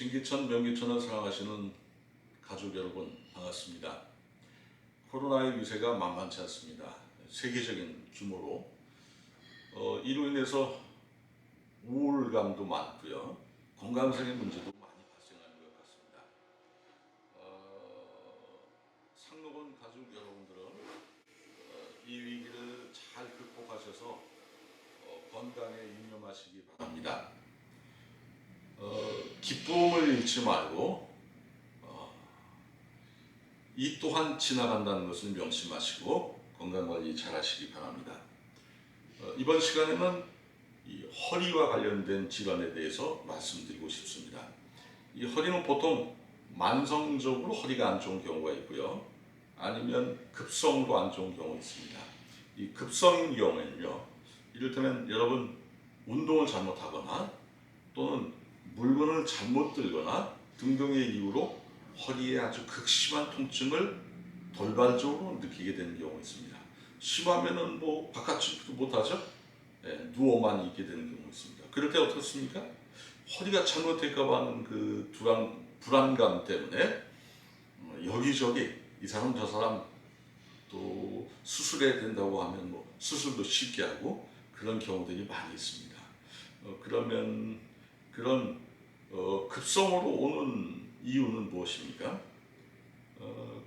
진기천, 명기천을 사랑하시는 가족 여러분 반갑습니다. 코로나의 위세가 만만치 않습니다. 세계적인 규모로 이로 인해서 우울감도 많고요. 건강상의 문제도 많이 발생하는 것 같습니다. 상록원 가족 여러분들은 이 위기를 잘 극복하셔서 건강에 유념하시기 바랍니다. 기쁨을 잃지 말고 이 또한 지나간다는 것을 명심하시고 건강관리 잘 하시기 바랍니다. 이번 시간에는 이 허리와 관련된 질환에 대해서 말씀드리고 싶습니다. 이 허리는 보통 만성적으로 허리가 안 좋은 경우가 있고요. 아니면 급성으로 안 좋은 경우가 있습니다. 이 급성인 경우에는요. 이를테면 여러분 운동을 잘못하거나 또는 물건을 잘못 들거나 등등의 이유로 허리에 아주 극심한 통증을 돌발적으로 느끼게 되는 경우가 있습니다. 심하면은 뭐 바깥집도 못하죠. 누워만 있게 되는 경우가 있습니다. 그럴 때 어떻습니까? 허리가 잘못될까봐 하는 그 불안감 때문에 여기저기 이 사람 저 사람 또 수술해야 된다고 하면 뭐 수술도 쉽게 하고 그런 경우들이 많이 있습니다. 그러면 그런 급성으로 오는 이유는 무엇입니까?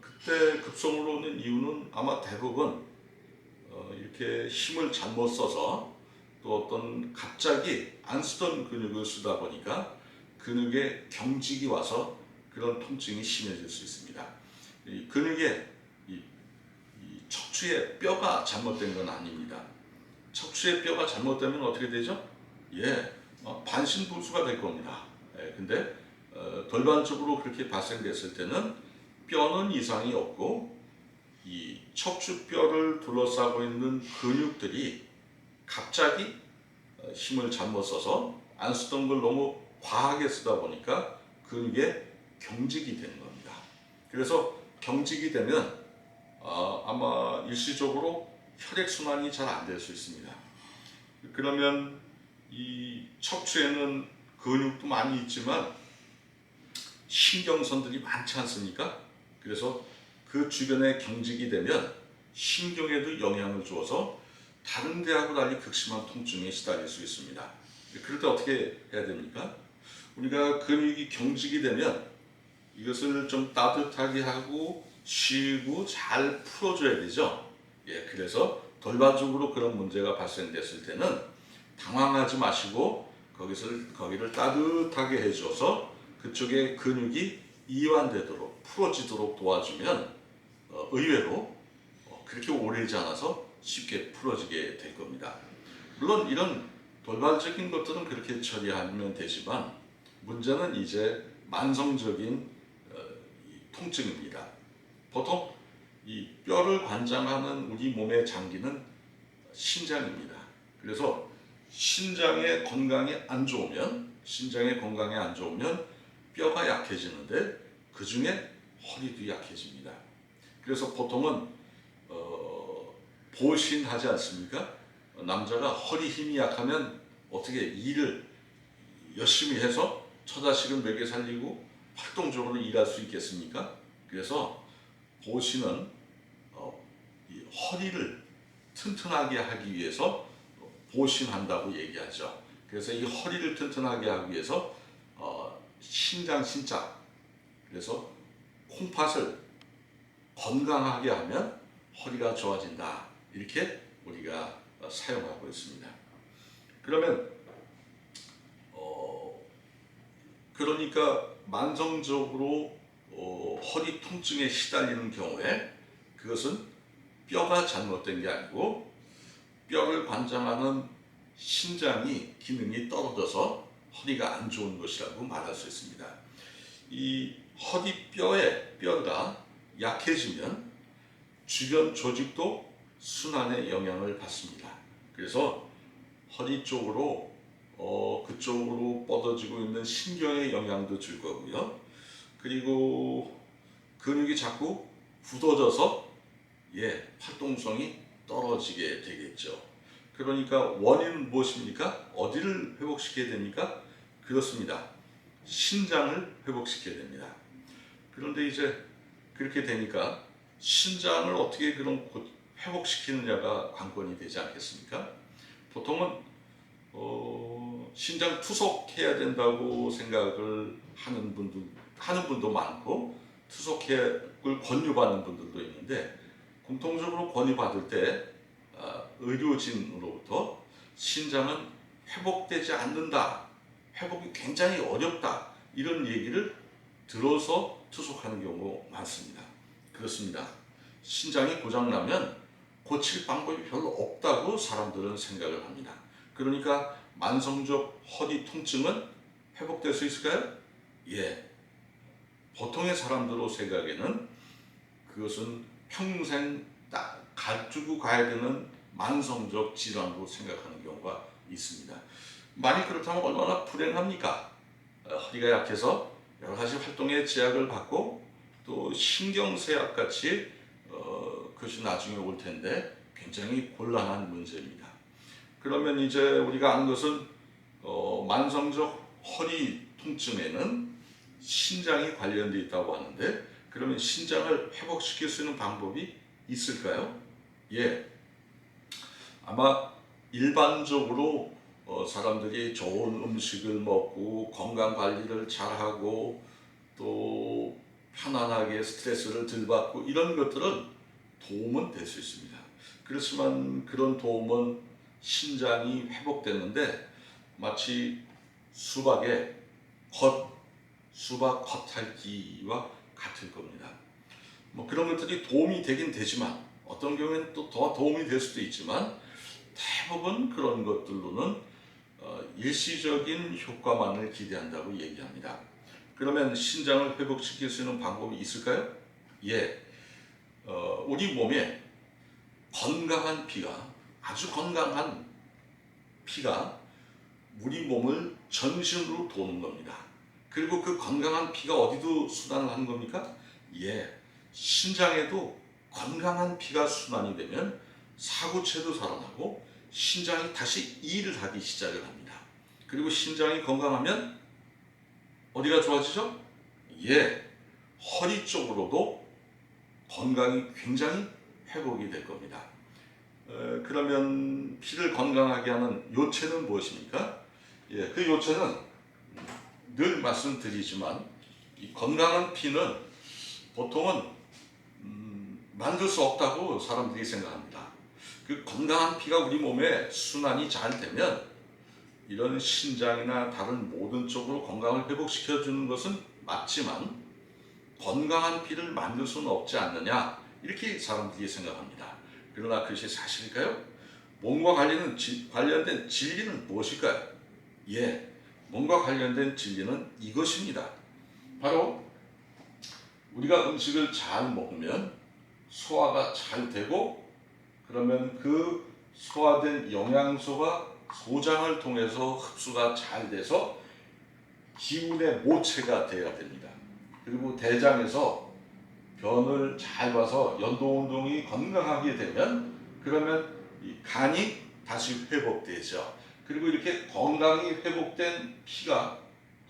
그때 급성으로 오는 이유는 아마 대부분 이렇게 힘을 잘못 써서 또 어떤 갑자기 안 쓰던 근육을 쓰다 보니까 근육에 경직이 와서 그런 통증이 심해질 수 있습니다. 이 근육에 이 척추의 뼈가 잘못된 건 아닙니다. 척추의 뼈가 잘못되면 어떻게 되죠? 반신불수가 될 겁니다. 근데 돌발적으로 그렇게 발생됐을 때는 뼈는 이상이 없고 이 척추뼈를 둘러싸고 있는 근육들이 갑자기 힘을 잘못 써서 안 쓰던 걸 너무 과하게 쓰다 보니까 근육에 경직이 되는 겁니다. 그래서 경직이 되면 아마 일시적으로 혈액순환이 잘 안 될 수 있습니다. 그러면 이 척추에는 근육도 많이 있지만 신경선들이 많지 않습니까? 그래서 그 주변에 경직이 되면 신경에도 영향을 주어서 다른 데하고 달리 극심한 통증에 시달릴 수 있습니다. 그럴 때 어떻게 해야 됩니까? 우리가 근육이 경직이 되면 이것을 좀 따뜻하게 하고 쉬고 잘 풀어줘야 되죠. 그래서 돌발적으로 그런 문제가 발생됐을 때는 당황하지 마시고 거기를 따뜻하게 해줘서 그쪽의 근육이 이완되도록 풀어지도록 도와주면 의외로 그렇게 오래지 않아서 쉽게 풀어지게 될 겁니다. 물론 이런 돌발적인 것들은 그렇게 처리하면 되지만 문제는 이제 만성적인 통증입니다. 보통 이 뼈를 관장하는 우리 몸의 장기는 신장입니다. 그래서 신장의 건강이 안 좋으면 뼈가 약해지는데 그 중에 허리도 약해집니다. 그래서 보통은 보신하지 않습니까? 남자가 허리 힘이 약하면 어떻게 일을 열심히 해서 처자식을 먹여 살리고 활동적으로 일할 수 있겠습니까? 그래서 보신은 이 허리를 튼튼하게 하기 위해서 보신한다고 얘기하죠. 그래서 이 허리를 튼튼하게 하기 위해서 신장, 그래서 콩팥을 건강하게 하면 허리가 좋아진다. 이렇게 우리가 사용하고 있습니다. 그러면 그러니까 만성적으로 허리 통증에 시달리는 경우에 그것은 뼈가 잘못된 게 아니고 뼈를 관장하는 신장이 기능이 떨어져서 허리가 안 좋은 것이라고 말할 수 있습니다. 이 허리뼈의 뼈가 약해지면 주변 조직도 순환에 영향을 받습니다. 그래서 허리 쪽으로 그쪽으로 뻗어지고 있는 신경에 영향도 줄 거고요. 그리고 근육이 자꾸 굳어져서 활동성이 떨어지게 되겠죠. 그러니까 원인은 무엇입니까? 어디를 회복시켜야 됩니까? 그렇습니다. 신장을 회복시켜야 됩니다. 그런데 이제 그렇게 되니까 신장을 어떻게 그런 회복시키느냐가 관건이 되지 않겠습니까? 보통은 신장 투석해야 된다고 생각을 하는 분도 많고 투석을 권유받는 분들도 있는데, 공통적으로 권유받을 때 의료진으로부터 신장은 회복되지 않는다, 회복이 굉장히 어렵다, 이런 얘기를 들어서 투석하는 경우가 많습니다. 그렇습니다. 신장이 고장나면 고칠 방법이 별로 없다고 사람들은 생각을 합니다. 그러니까 만성적 허리 통증은 회복될 수 있을까요? 예. 보통의 사람들의 생각에는 그것은 평생 가지고 가야 되는 만성적 질환으로 생각하는 경우가 있습니다. 만약 그렇다면 얼마나 불행합니까? 허리가 약해서 여러 가지 활동에 제약을 받고 또 신경쇠약 같이 그것이 나중에 올 텐데 굉장히 곤란한 문제입니다. 그러면 이제 우리가 아는 것은 만성적 허리 통증에는 신장이 관련되어 있다고 하는데, 그러면 신장을 회복시킬 수 있는 방법이 있을까요? 예, 아마 일반적으로 사람들이 좋은 음식을 먹고 건강 관리를 잘하고 또 편안하게 스트레스를 덜 받고 이런 것들은 도움은 될 수 있습니다. 그렇지만 그런 도움은 신장이 회복되는데 마치 수박의 수박 겉핥기와 같을 겁니다. 뭐 그런 것들이 도움이 되긴 되지만 어떤 경우에는 또 더 도움이 될 수도 있지만 대부분 그런 것들로는 일시적인 효과만을 기대한다고 얘기합니다. 그러면 신장을 회복시킬 수 있는 방법이 있을까요? 예, 우리 몸에 건강한 피가, 아주 건강한 피가 우리 몸을 전신으로 도는 겁니다. 그리고 그 건강한 피가 어디도 순환을 하는 겁니까? 예, 신장에도 건강한 피가 순환이 되면 사구체도 살아나고 신장이 다시 일을 하기 시작을 합니다. 그리고 신장이 건강하면 어디가 좋아지죠? 예, 허리 쪽으로도 건강이 굉장히 회복이 될 겁니다. 그러면 피를 건강하게 하는 요체는 무엇입니까? 예, 그 요체는 늘 말씀드리지만 이 건강한 피는 보통은 만들 수 없다고 사람들이 생각합니다. 그 건강한 피가 우리 몸에 순환이 잘 되면 이런 신장이나 다른 모든 쪽으로 건강을 회복시켜주는 것은 맞지만 건강한 피를 만들 수는 없지 않느냐, 이렇게 사람들이 생각합니다. 그러나 그것이 사실일까요? 몸과 관련된 진리는 무엇일까요? 예, 몸과 관련된 진리는 이것입니다. 바로 우리가 음식을 잘 먹으면 소화가 잘 되고, 그러면 그 소화된 영양소가 소장을 통해서 흡수가 잘 돼서 기운의 모체가 되어야 됩니다. 그리고 대장에서 변을 잘 봐서 연도운동이 건강하게 되면 그러면 이 간이 다시 회복되죠. 그리고 이렇게 건강이 회복된 피가,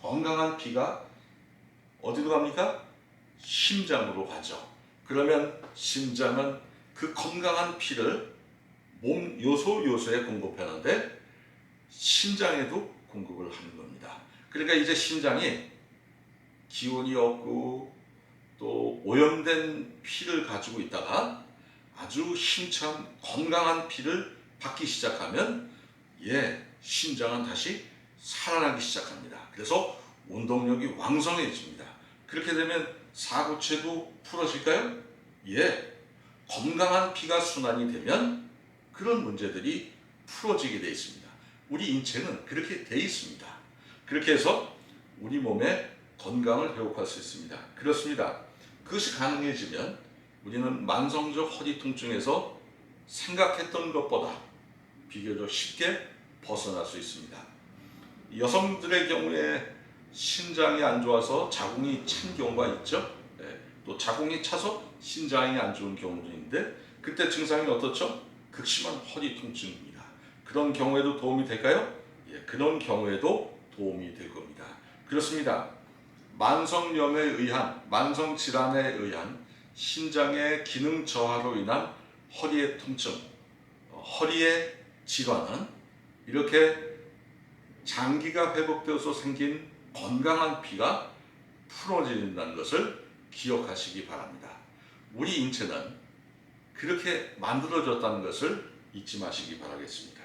건강한 피가 어디로 갑니까? 심장으로 가죠. 그러면 심장은 그 건강한 피를 몸 요소에 공급하는데 신장에도 공급을 하는 겁니다. 그러니까 이제 심장이 기운이 없고 또 오염된 피를 가지고 있다가 아주 힘찬 건강한 피를 받기 시작하면 신장은 다시 살아나기 시작합니다. 그래서 운동력이 왕성해집니다. 그렇게 되면 사구체도 풀어질까요? 예, 건강한 피가 순환이 되면 그런 문제들이 풀어지게 되어 있습니다. 우리 인체는 그렇게 되어 있습니다. 그렇게 해서 우리 몸의 건강을 회복할 수 있습니다. 그렇습니다. 그것이 가능해지면 우리는 만성적 허리 통증에서 생각했던 것보다 비교적 쉽게 벗어날 수 있습니다. 여성들의 경우에 신장이 안 좋아서 자궁이 찬 경우가 있죠. 또 자궁이 차서 신장이 안 좋은 경우도 있는데 그때 증상이 어떻죠? 극심한 허리 통증입니다. 그런 경우에도 도움이 될까요? 예, 그런 경우에도 도움이 될 겁니다. 그렇습니다. 만성염에 의한, 만성질환에 의한 신장의 기능 저하로 인한 허리의 통증, 허리의 질환은 이렇게 장기가 회복되어서 생긴 건강한 피가 풀어진다는 것을 기억하시기 바랍니다. 우리 인체는 그렇게 만들어졌다는 것을 잊지 마시기 바라겠습니다.